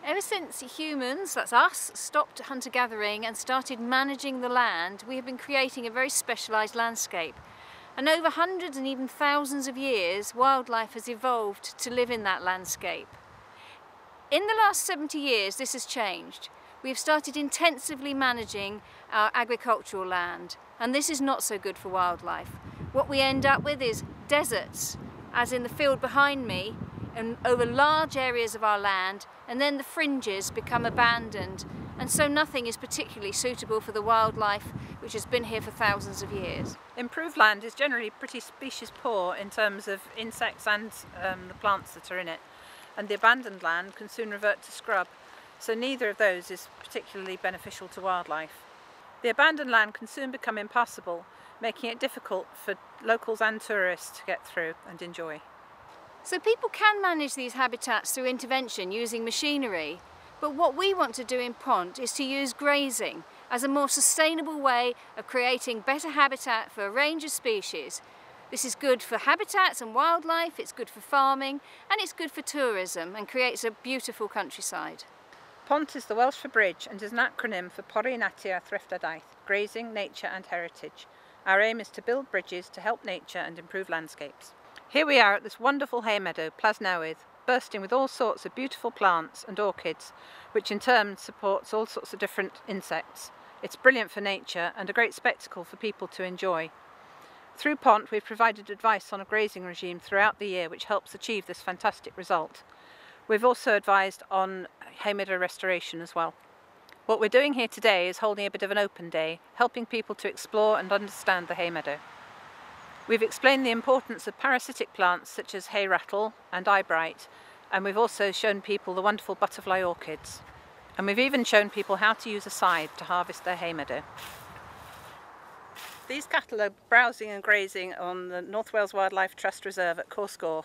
Ever since humans, that's us, stopped hunter-gathering and started managing the land, we have been creating a very specialised landscape. And over hundreds and even thousands of years, wildlife has evolved to live in that landscape. In the last 70 years, this has changed. We have started intensively managing our agricultural land, and this is not so good for wildlife. What we end up with is deserts, as in the field behind me, and over large areas of our land, and then the fringes become abandoned, and so nothing is particularly suitable for the wildlife which has been here for thousands of years. Improved land is generally pretty species poor in terms of insects and the plants that are in it, and the abandoned land can soon revert to scrub, so neither of those is particularly beneficial to wildlife. The abandoned land can soon become impassable, making it difficult for locals and tourists to get through and enjoy. So people can manage these habitats through intervention using machinery, but what we want to do in Pont is to use grazing as a more sustainable way of creating better habitat for a range of species. This is good for habitats and wildlife, it's good for farming, and it's good for tourism and creates a beautiful countryside. Pont is the Welsh for bridge and is an acronym for Pori Natur Thriftadaeth, grazing, nature and heritage. Our aim is to build bridges to help nature and improve landscapes. Here we are at this wonderful hay meadow, Plasnewydd, bursting with all sorts of beautiful plants and orchids, which in turn supports all sorts of different insects. It's brilliant for nature and a great spectacle for people to enjoy. Through Pont we've provided advice on a grazing regime throughout the year which helps achieve this fantastic result. We've also advised on hay meadow restoration as well. What we're doing here today is holding a bit of an open day, helping people to explore and understand the hay meadow. We've explained the importance of parasitic plants such as hay rattle and eyebright, and we've also shown people the wonderful butterfly orchids. And we've even shown people how to use a scythe to harvest their hay meadow. These cattle are browsing and grazing on the North Wales Wildlife Trust Reserve at Corsgorch.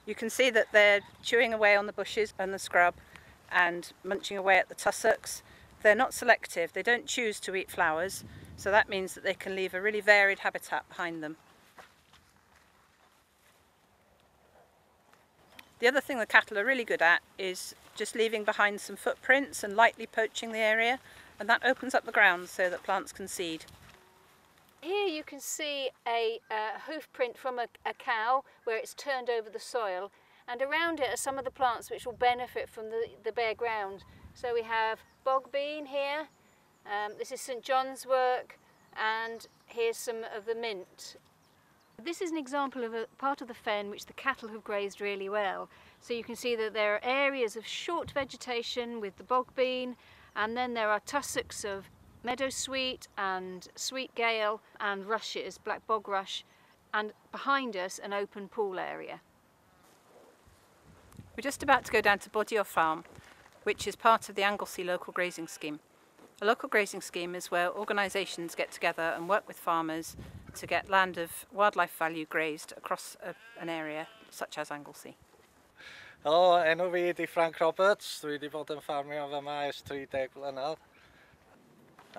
You can see that they're chewing away on the bushes and the scrub and munching away at the tussocks. They're not selective, they don't choose to eat flowers, so that means that they can leave a really varied habitat behind them. The other thing the cattle are really good at is just leaving behind some footprints and lightly poaching the area, and that opens up the ground so that plants can seed. Here you can see a hoof print from a cow where it's turned over the soil, and around it are some of the plants which will benefit from the bare ground. So we have bog bean here, this is St John's work, and here's some of the mint. This is an example of a part of the fen which the cattle have grazed really well. So you can see that there are areas of short vegetation with the bog bean, and then there are tussocks of meadow sweet and sweet gale and rushes, black bog rush, and behind us an open pool area. We're just about to go down to Bodio Farm, which is part of the Anglesey local grazing scheme. A local grazing scheme is where organisations get together and work with farmers to get land of wildlife value grazed across an area such as Anglesey. Helo, enw fi ydi Frank Roberts, dwi wedi bod yn ffarmio fyma ers 30 mlynedd.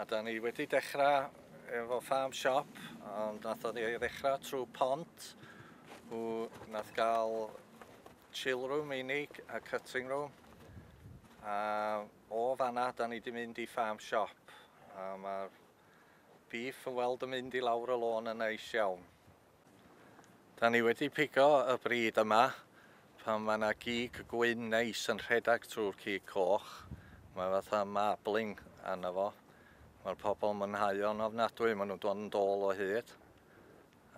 A da ni wedi dechrau efo farm shop, ond nath ni ddechrau trwy Pont. Nath gael chill room unig a cutting room. A o fanna da ni wedi mynd I farm shop. A mae'r beef yn weld yn mynd I lawr y lôn yn neis iawn. Da ni wedi pigo y bryd yma pan mae yna gig gwyn neis yn rhedeg trwy'r cig coch. Mae fatha marbling arno fo. Mae'r pobl yn mwynhau o'n ofnadwy, maen nhw'n dod yn dôl o hyd.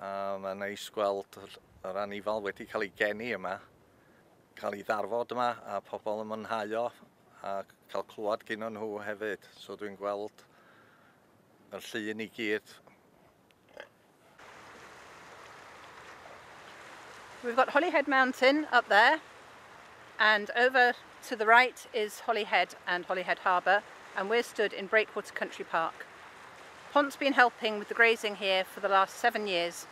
Mae'n neis gweld yr anifal wedi cael ei geni yma, cael ei ddarfod yma, a pobl yn mwynhau o, a cael clywed gyn nhw hefyd. So dwi'n gweld yr llun I gyd. We've got Holyhead Mountain up there, and over to the right is Holyhead and Holyhead Harbour, and we're stood in Breakwater Country Park. Pont's been helping with the grazing here for the last 7 years.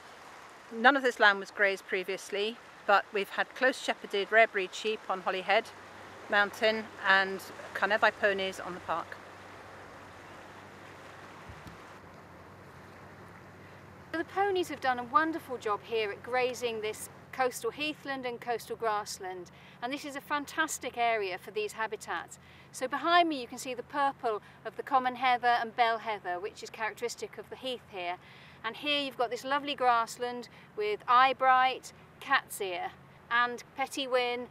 None of this land was grazed previously, but we've had close shepherded rare breed sheep on Holyhead Mountain and Carneddau ponies on the park. The ponies have done a wonderful job here at grazing this coastal heathland and coastal grassland, and this is a fantastic area for these habitats. So behind me you can see the purple of the common heather and bell heather, which is characteristic of the heath here, and here you've got this lovely grassland with eyebright, cat's ear and pettywin.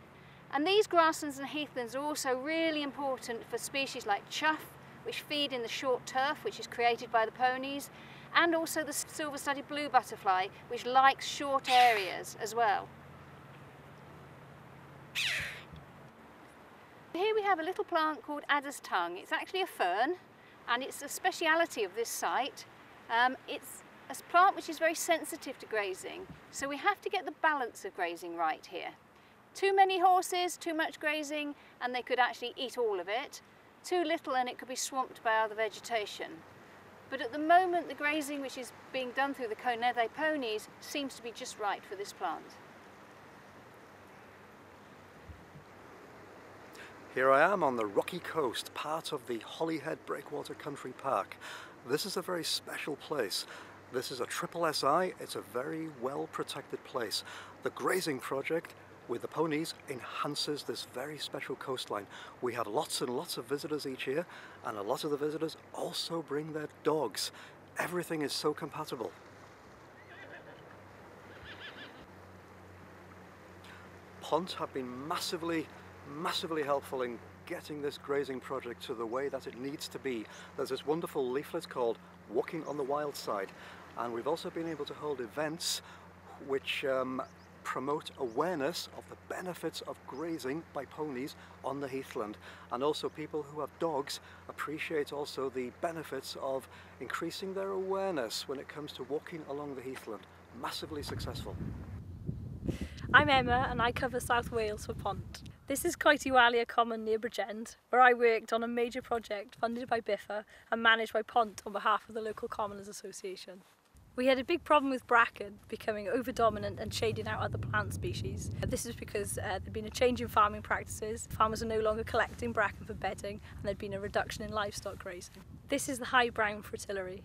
And these grasslands and heathlands are also really important for species like chough, which feed in the short turf which is created by the ponies, and also the silver-studded blue butterfly, which likes short areas as well. Here we have a little plant called adder's tongue. It's actually a fern, and it's a speciality of this site. It's a plant which is very sensitive to grazing, so we have to get the balance of grazing right here. Too many horses, too much grazing, and they could actually eat all of it. Too little and it could be swamped by other vegetation. But at the moment the grazing which is being done through the Conethe ponies seems to be just right for this plant. Here I am on the rocky coast, part of the Holyhead Breakwater Country Park. This is a very special place. This is a triple SI, it's a very well protected place. The grazing project with the ponies enhances this very special coastline. We have lots and lots of visitors each year, and a lot of the visitors also bring their dogs. Everything is so compatible. Pont have been massively helpful in getting this grazing project to the way that it needs to be. There's this wonderful leaflet called Walking on the Wild Side, and we've also been able to hold events which promote awareness of the benefits of grazing by ponies on the heathland, and also people who have dogs appreciate also the benefits of increasing their awareness when it comes to walking along the heathland. Massively successful. I'm Emma and I cover South Wales for Pont. This is Coitiwalia Common near Bridgend, where I worked on a major project funded by Biffa and managed by Pont on behalf of the local Commoners Association. We had a big problem with bracken becoming over-dominant and shading out other plant species. This is because there'd been a change in farming practices. Farmers are no longer collecting bracken for bedding, and there'd been a reduction in livestock grazing. This is the high brown fritillary.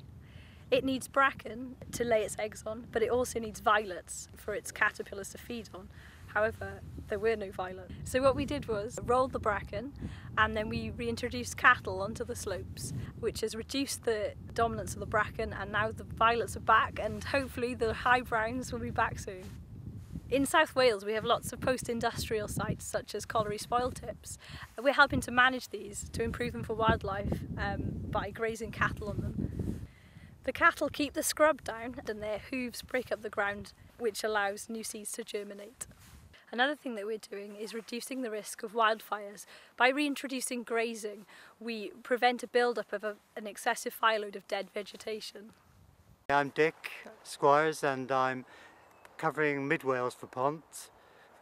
It needs bracken to lay its eggs on, but it also needs violets for its caterpillars to feed on. However, there were no violets. So what we did was rolled the bracken, and then we reintroduced cattle onto the slopes, which has reduced the dominance of the bracken, and now the violets are back, and hopefully the high browns will be back soon. In South Wales we have lots of post-industrial sites such as colliery spoil tips. We're helping to manage these to improve them for wildlife by grazing cattle on them. The cattle keep the scrub down and their hooves break up the ground, which allows new seeds to germinate. Another thing that we're doing is reducing the risk of wildfires. By reintroducing grazing, we prevent a build-up of an excessive fire load of dead vegetation. I'm Dick Squires and I'm covering Mid Wales for Pont.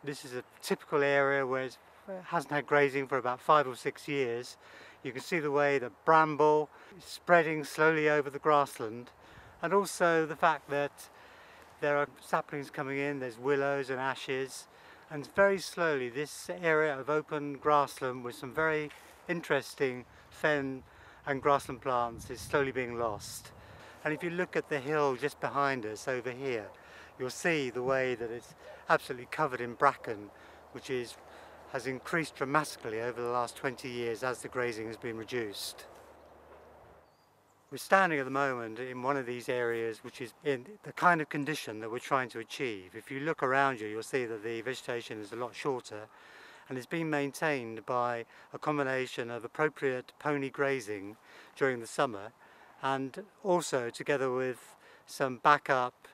This is a typical area where it hasn't had grazing for about 5 or 6 years. You can see the way the bramble is spreading slowly over the grassland, and also the fact that there are saplings coming in, there's willows and ashes, and very slowly this area of open grassland with some very interesting fen and grassland plants is slowly being lost. And if you look at the hill just behind us over here, you'll see the way that it's absolutely covered in bracken, which has increased dramatically over the last 20 years as the grazing has been reduced. We're standing at the moment in one of these areas which is in the kind of condition that we're trying to achieve. If you look around you, you'll see that the vegetation is a lot shorter, and it's been maintained by a combination of appropriate pony grazing during the summer, and also together with some backup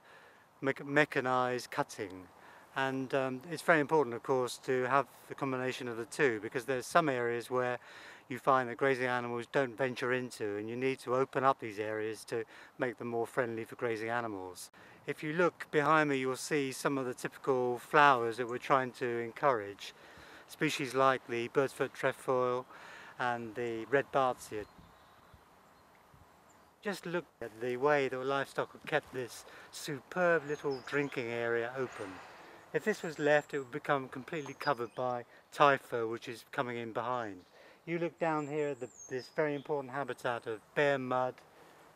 mechanised cutting. And it's very important, of course, to have the combination of the two, because there's some areas where you find that grazing animals don't venture into, and you need to open up these areas to make them more friendly for grazing animals. If you look behind me, you'll see some of the typical flowers that we're trying to encourage. Species like the bird's-foot trefoil and the red bartsia. Just look at the way the livestock have kept this superb little drinking area open. If this was left, it would become completely covered by typho, which is coming in behind. You look down here at this very important habitat of bare mud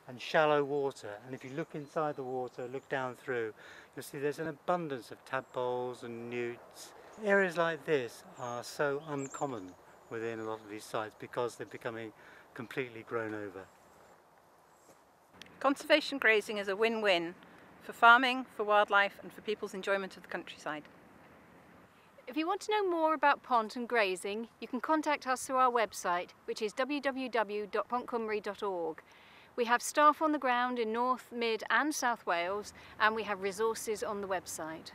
and shallow water. And if you look inside the water, look down through, you'll see there's an abundance of tadpoles and newts. Areas like this are so uncommon within a lot of these sites because they're becoming completely grown over. Conservation grazing is a win-win for farming, for wildlife and for people's enjoyment of the countryside. If you want to know more about pont and grazing, you can contact us through our website, which is www.pontcymru.org. We have staff on the ground in North, Mid and South Wales, and we have resources on the website.